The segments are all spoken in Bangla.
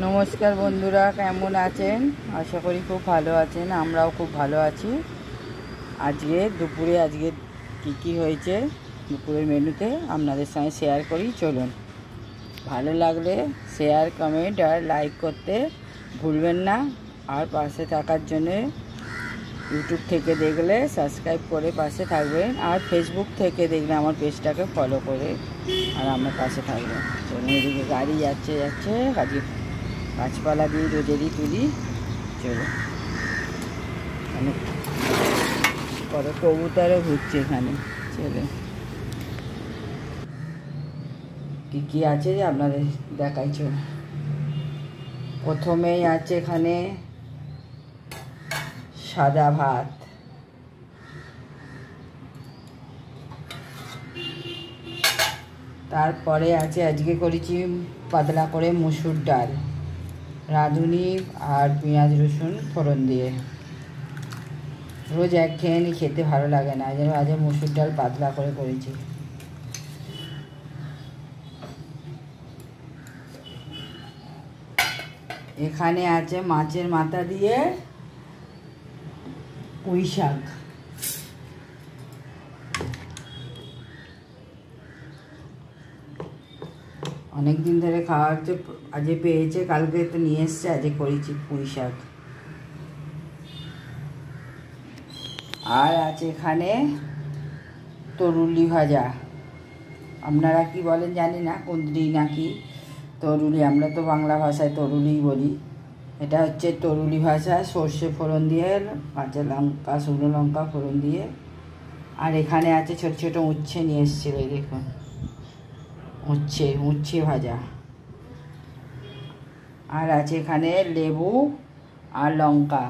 নমস্কার বন্ধুরা, কেমন আছেন? আশা করি খুব ভালো আছেন। আমরাও খুব ভালো আছি। আজকে দুপুরে কী হয়েছে দুপুরের মেনুতে আপনাদের সঙ্গে শেয়ার করি। চলুন, ভালো লাগলে শেয়ার, কমেন্ট আর লাইক করতে ভুলবেন না। আর পাশে থাকার জন্যে ইউটিউব থেকে দেখলে সাবস্ক্রাইব করে পাশে থাকবেন, আর ফেসবুক থেকে দেখলে আমার পেজটাকে ফলো করে আর আমার পাশে থাকবেন। চলুন, এদিকে গাড়ি যাচ্ছে কাজে গাছপালা দিয়ে রোজেরই তুলি। চলো, অনেক কত কবুতরও ঘুরছে এখানে। চলো, কী আছে যে আপনাদের দেখাই। চলো, প্রথমেই আছে এখানে সাদা ভাত, তারপরে আছে আজকে করেছি পাতলা করে মুসুর ডাল, রাঁধুনি আর পেঁয়াজ রসুন ফোড়ন দিয়ে। রোজ একঘেয়েমি খেতে ভালো লাগে না, যেন আজ মুসুর ডাল পাতলা করে করেছি। এখানে আছে মাছের মাথা দিয়ে পুঁই শাক। অনেক দিন ধরে খাওয়া হচ্ছে, আজকে পেয়েছে, কালকে তো নিয়ে এসছে, আজকে করেছি পুঁই শাক। আর আছে এখানে তরুলি ভাজা। আপনারা কি বলেন জানি না, কুঁদরি নাকি তরুলি, আমরা তো বাংলা ভাষায় তরুলিই বলি। এটা হচ্ছে তরুলি ভাজা, সর্ষে ফোড়ন দিয়ে, কাঁচা লঙ্কা, শুকনো লঙ্কা ফোড়ন দিয়ে। আর এখানে আছে ছোট ছোট উচ্ছে নিয়ে এসেছিল, দেখুন, উচ্ছে ভাজা। আর আছে এখানে লেবু আর লঙ্কা।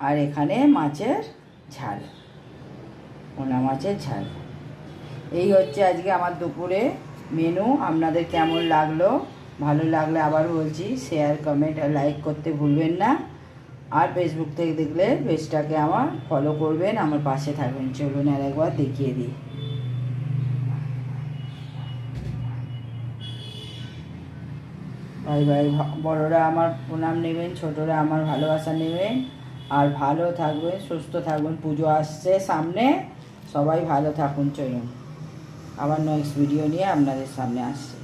আর এখানে মাছের ঝাল, পোনা মাছের ঝাল। এই হচ্ছে আজকে আমার দুপুরে মেনু। আপনাদের কেমন লাগলো? ভালো লাগলে আবার বলছি শেয়ার, কমেন্ট আর লাইক করতে ভুলবেন না। আর ফেসবুক থেকে দেখলে পেজটাকে আমার ফলো করবেন, আমার পাশে থাকবেন। চলুন আর একবার দেখিয়ে দিই। ভাই ভাই, বড়রা আমার প্রণাম নেবেন, ছোটরা আমার ভালোবাসা নেবেন। আর ভালো থাকবেন, সুস্থ থাকবেন। পুজো আসছে সামনে, সবাই ভালো থাকুন। চলুন, আবার নেক্সট ভিডিও নিয়ে আপনাদের সামনে আসছে।